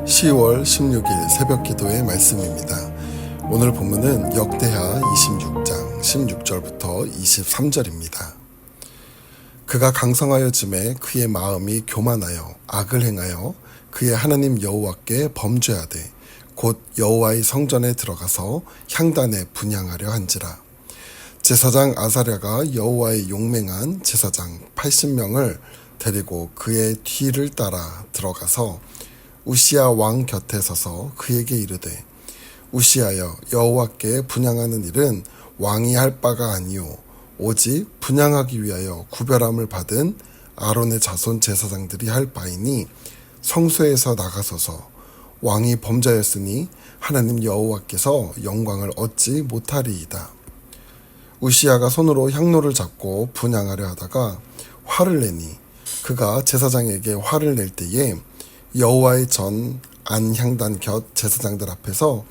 10월 16일 새벽기도의 말씀입니다. 오늘 본문은 역대하 26장 16절부터 23절입니다. 그가 강성하여 짐에 그의 마음이 교만하여 악을 행하여 그의 하나님 여호와께 범죄하되 곧 여호와의 성전에 들어가서 향단에 분향하려 한지라. 제사장 아사랴가 여호와의 용맹한 제사장 80명을 데리고 그의 뒤를 따라 들어가서 우시야 왕 곁에 서서 그에게 이르되, 우시야여, 여호와께 분향하는 일은 왕이 할 바가 아니요 오직 분향하기 위하여 구별함을 받은 아론의 자손 제사장들이 할 바이니 성소에서 나가소서. 왕이 범죄하였으니 하나님 여호와께서 영광을 얻지 못하리이다. 우시야가 손으로 향로를 잡고 분향하려 하다가 화를 내니 그가 제사장에게 화를 낼 때에 여호와의 전 안향단 곁 제사장들 앞에서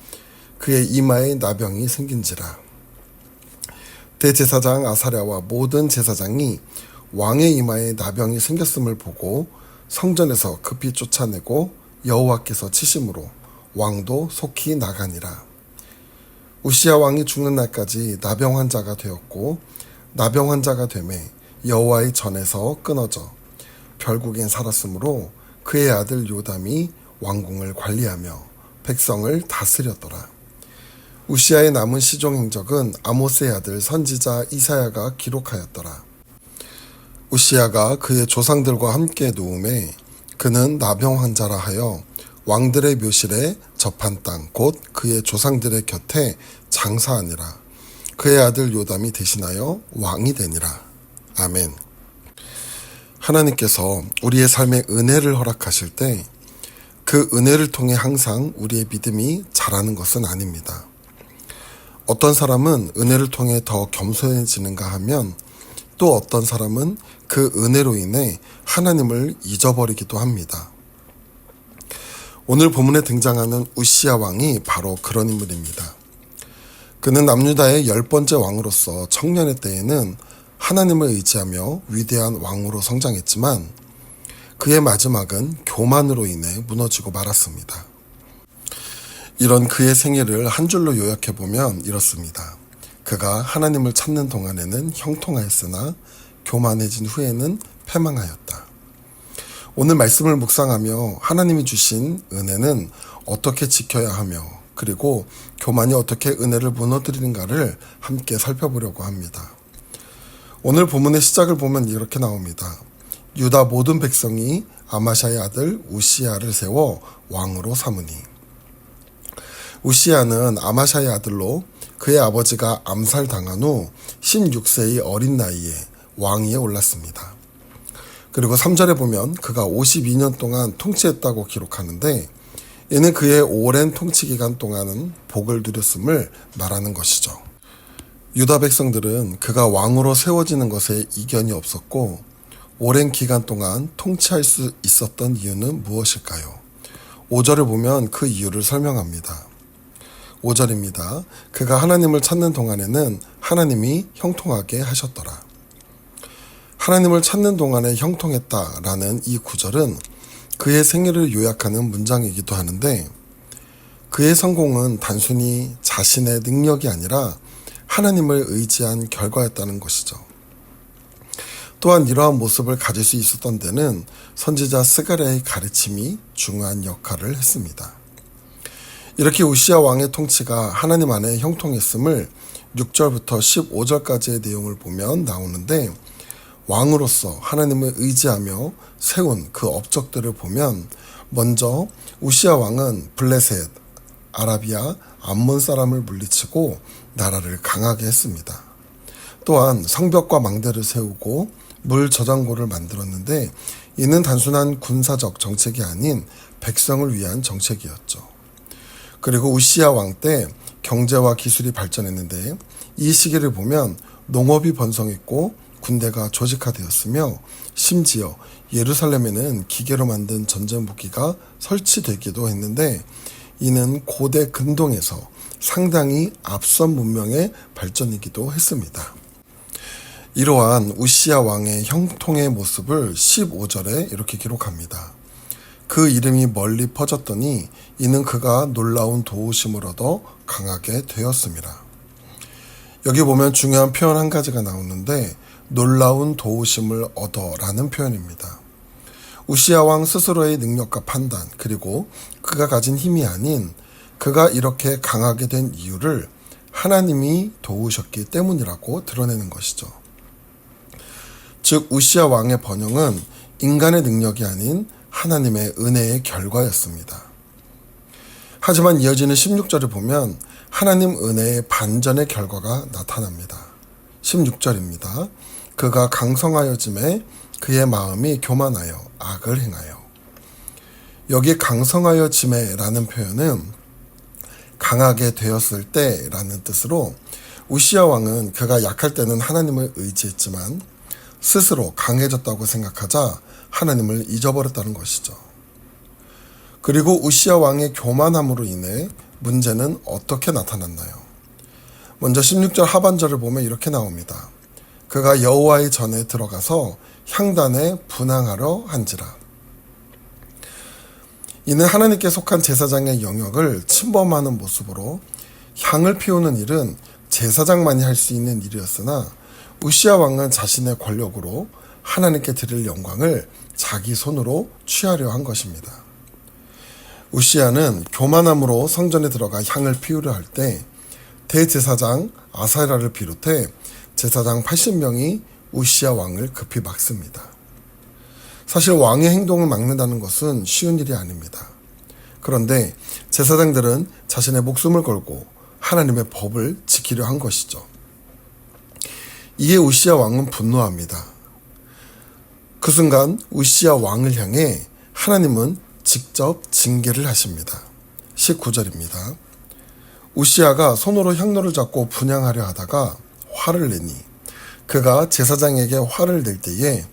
그의 이마에 나병이 생긴지라. 대제사장 아사랴와 모든 제사장이 왕의 이마에 나병이 생겼음을 보고 성전에서 급히 쫓아내고 여호와께서 치심으로 왕도 속히 나가니라. 우시야 왕이 죽는 날까지 나병 환자가 되었고, 나병 환자가 되매 여호와의 전에서 끊어져 결국엔 살았으므로 그의 아들 요담이 왕궁을 관리하며 백성을 다스렸더라. 우시야의 남은 시종 행적은 아모스의 아들 선지자 이사야가 기록하였더라. 우시야가 그의 조상들과 함께 누움에 그는 나병 환자라 하여 왕들의 묘실에 접한 땅 곧 그의 조상들의 곁에 장사하니라. 그의 아들 요담이 대신하여 왕이 되니라. 아멘. 하나님께서 우리의 삶에 은혜를 허락하실 때 그 은혜를 통해 항상 우리의 믿음이 자라는 것은 아닙니다. 어떤 사람은 은혜를 통해 더 겸손해지는가 하면 또 어떤 사람은 그 은혜로 인해 하나님을 잊어버리기도 합니다. 오늘 본문에 등장하는 우시야 왕이 바로 그런 인물입니다. 그는 남유다의 10번째 왕으로서 청년의 때에는 하나님을 의지하며 위대한 왕으로 성장했지만 그의 마지막은 교만으로 인해 무너지고 말았습니다. 이런 그의 생애를 한 줄로 요약해보면 이렇습니다. 그가 하나님을 찾는 동안에는 형통하였으나 교만해진 후에는 패망하였다. 오늘 말씀을 묵상하며 하나님이 주신 은혜는 어떻게 지켜야 하며 그리고 교만이 어떻게 은혜를 무너뜨리는가를 함께 살펴보려고 합니다. 오늘 본문의 시작을 보면 이렇게 나옵니다. 유다 모든 백성이 아마샤의 아들 우시야를 세워 왕으로 삼으니. 우시야는 아마샤의 아들로 그의 아버지가 암살당한 후 16세의 어린 나이에 왕위에 올랐습니다. 그리고 3절에 보면 그가 52년 동안 통치했다고 기록하는데 이는 그의 오랜 통치 기간 동안은 복을 누렸음을 말하는 것이죠. 유다 백성들은 그가 왕으로 세워지는 것에 이견이 없었고 오랜 기간 동안 통치할 수 있었던 이유는 무엇일까요? 5절을 보면 그 이유를 설명합니다. 5절입니다. 그가 하나님을 찾는 동안에는 하나님이 형통하게 하셨더라. 하나님을 찾는 동안에 형통했다라는 이 구절은 그의 생애를 요약하는 문장이기도 하는데 그의 성공은 단순히 자신의 능력이 아니라 하나님을 의지한 결과였다는 것이죠. 또한 이러한 모습을 가질 수 있었던 데는 선지자 스가랴의 가르침이 중요한 역할을 했습니다. 이렇게 우시야 왕의 통치가 하나님 안에 형통했음을 6절부터 15절까지의 내용을 보면 나오는데 왕으로서 하나님을 의지하며 세운 그 업적들을 보면 먼저 우시야 왕은 블레셋, 아라비아, 암몬 사람을 물리치고 나라를 강하게 했습니다. 또한 성벽과 망대를 세우고 물 저장고를 만들었는데 이는 단순한 군사적 정책이 아닌 백성을 위한 정책이었죠. 그리고 우시야 왕 때 경제와 기술이 발전했는데 이 시기를 보면 농업이 번성했고 군대가 조직화되었으며 심지어 예루살렘에는 기계로 만든 전쟁 무기가 설치되기도 했는데 이는 고대 근동에서 상당히 앞선 문명의 발전이기도 했습니다. 이러한 우시야 왕의 형통의 모습을 15절에 이렇게 기록합니다. 그 이름이 멀리 퍼졌더니 이는 그가 놀라운 도우심을 얻어 강하게 되었습니다. 여기 보면 중요한 표현 한 가지가 나오는데 놀라운 도우심을 얻어라는 표현입니다. 우시야 왕 스스로의 능력과 판단 그리고 그가 가진 힘이 아닌 그가 이렇게 강하게 된 이유를 하나님이 도우셨기 때문이라고 드러내는 것이죠. 즉 우시야 왕의 번영은 인간의 능력이 아닌 하나님의 은혜의 결과였습니다. 하지만 이어지는 16절을 보면 하나님 은혜의 반전의 결과가 나타납니다. 16절입니다. 그가 강성하여짐에 그의 마음이 교만하여 악을 행하여. 여기 강성하여짐에라는 표현은 강하게 되었을 때라는 뜻으로 우시야 왕은 그가 약할 때는 하나님을 의지했지만 스스로 강해졌다고 생각하자 하나님을 잊어버렸다는 것이죠. 그리고 우시야 왕의 교만함으로 인해 문제는 어떻게 나타났나요? 먼저 16절 하반절을 보면 이렇게 나옵니다. 그가 여호와의 전에 들어가서 향단에 분향하려 한지라. 이는 하나님께 속한 제사장의 영역을 침범하는 모습으로 향을 피우는 일은 제사장만이 할 수 있는 일이었으나 우시야 왕은 자신의 권력으로 하나님께 드릴 영광을 자기 손으로 취하려 한 것입니다. 우시야는 교만함으로 성전에 들어가 향을 피우려 할 때 대제사장 아사랴를 비롯해 제사장 80명이 우시야 왕을 급히 막습니다. 사실 왕의 행동을 막는다는 것은 쉬운 일이 아닙니다. 그런데 제사장들은 자신의 목숨을 걸고 하나님의 법을 지키려 한 것이죠. 이에 우시야 왕은 분노합니다. 그 순간 우시야 왕을 향해 하나님은 직접 징계를 하십니다. 19절입니다. 우시야가 손으로 향로를 잡고 분향하려 하다가 화를 내니 그가 제사장에게 화를 낼 때에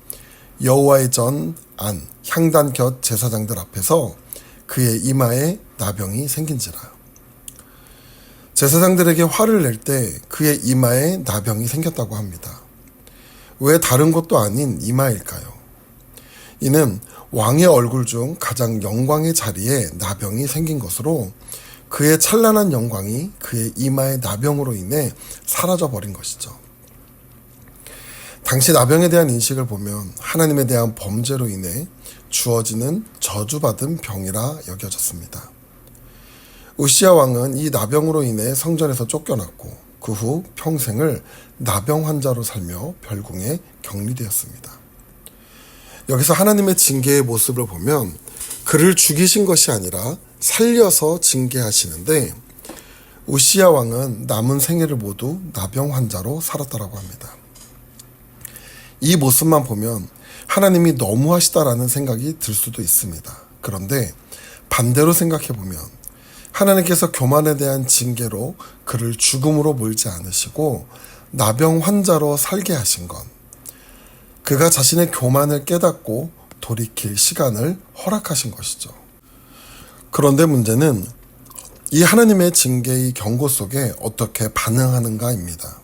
여호와의 전 안 향단 곁 제사장들 앞에서 그의 이마에 나병이 생긴지라. 제사장들에게 화를 낼 때 그의 이마에 나병이 생겼다고 합니다. 왜 다른 곳도 아닌 이마일까요? 이는 왕의 얼굴 중 가장 영광의 자리에 나병이 생긴 것으로 그의 찬란한 영광이 그의 이마의 나병으로 인해 사라져버린 것이죠. 당시 나병에 대한 인식을 보면 하나님에 대한 범죄로 인해 주어지는 저주받은 병이라 여겨졌습니다. 우시야 왕은 이 나병으로 인해 성전에서 쫓겨났고 그 후 평생을 나병 환자로 살며 별궁에 격리되었습니다. 여기서 하나님의 징계의 모습을 보면 그를 죽이신 것이 아니라 살려서 징계하시는데 우시야 왕은 남은 생애를 모두 나병 환자로 살았다라고 합니다. 이 모습만 보면 하나님이 너무하시다라는 생각이 들 수도 있습니다. 그런데 반대로 생각해보면 하나님께서 교만에 대한 징계로 그를 죽음으로 몰지 않으시고 나병 환자로 살게 하신 건 그가 자신의 교만을 깨닫고 돌이킬 시간을 허락하신 것이죠. 그런데 문제는 이 하나님의 징계의 경고 속에 어떻게 반응하는가입니다.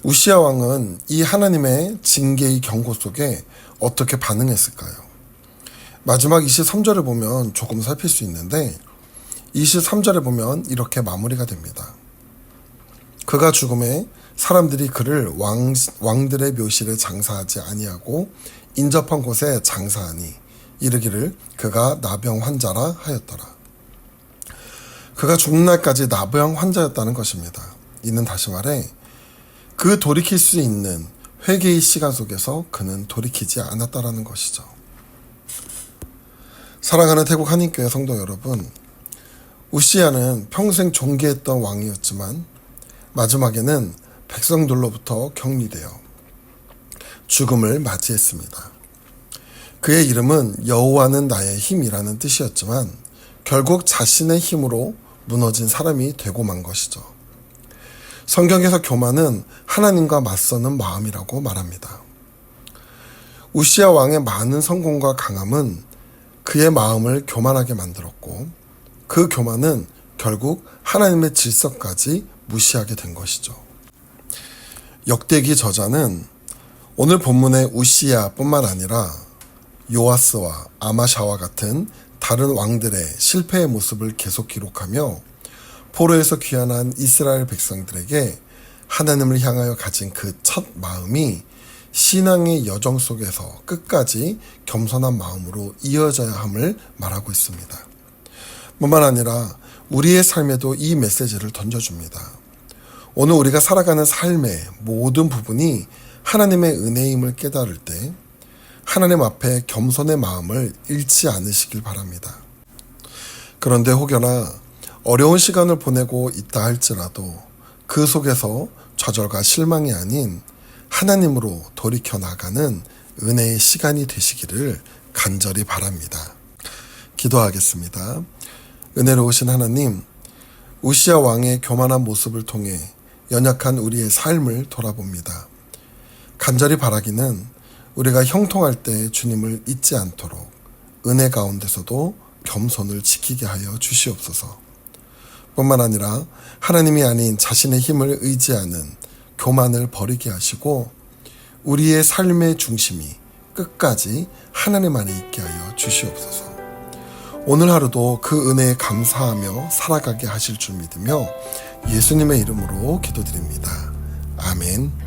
우시야 왕은 이 하나님의 징계의 경고 속에 어떻게 반응했을까요? 마지막 23절을 보면 조금 살필 수 있는데 23절에 보면 이렇게 마무리가 됩니다. 그가 죽음에 사람들이 그를 왕들의 묘실에 장사하지 아니하고 인접한 곳에 장사하니 이르기를 그가 나병 환자라 하였더라. 그가 죽는 날까지 나병 환자였다는 것입니다. 이는 다시 말해 그 돌이킬 수 있는 회개의 시간 속에서 그는 돌이키지 않았다라는 것이죠. 사랑하는 태국 한인교회 성도 여러분, 우시야는 평생 존귀했던 왕이었지만 마지막에는 백성들로부터 격리되어 죽음을 맞이했습니다. 그의 이름은 여호와는 나의 힘이라는 뜻이었지만 결국 자신의 힘으로 무너진 사람이 되고 만 것이죠. 성경에서 교만은 하나님과 맞서는 마음이라고 말합니다. 우시야 왕의 많은 성공과 강함은 그의 마음을 교만하게 만들었고 그 교만은 결국 하나님의 질서까지 무시하게 된 것이죠. 역대기 저자는 오늘 본문의 우시야뿐만 아니라 요아스와 아마샤와 같은 다른 왕들의 실패의 모습을 계속 기록하며 포로에서 귀환한 이스라엘 백성들에게 하나님을 향하여 가진 그 첫 마음이 신앙의 여정 속에서 끝까지 겸손한 마음으로 이어져야 함을 말하고 있습니다. 뿐만 아니라 우리의 삶에도 이 메시지를 던져줍니다. 오늘 우리가 살아가는 삶의 모든 부분이 하나님의 은혜임을 깨달을 때 하나님 앞에 겸손의 마음을 잃지 않으시길 바랍니다. 그런데 혹여나 어려운 시간을 보내고 있다 할지라도 그 속에서 좌절과 실망이 아닌 하나님으로 돌이켜 나가는 은혜의 시간이 되시기를 간절히 바랍니다. 기도하겠습니다. 은혜로우신 하나님, 우시야 왕의 교만한 모습을 통해 연약한 우리의 삶을 돌아봅니다. 간절히 바라기는 우리가 형통할 때 주님을 잊지 않도록 은혜 가운데서도 겸손을 지키게 하여 주시옵소서. 뿐만 아니라 하나님이 아닌 자신의 힘을 의지하는 교만을 버리게 하시고 우리의 삶의 중심이 끝까지 하나님 안에 있게 하여 주시옵소서. 오늘 하루도 그 은혜에 감사하며 살아가게 하실 줄 믿으며 예수님의 이름으로 기도드립니다. 아멘.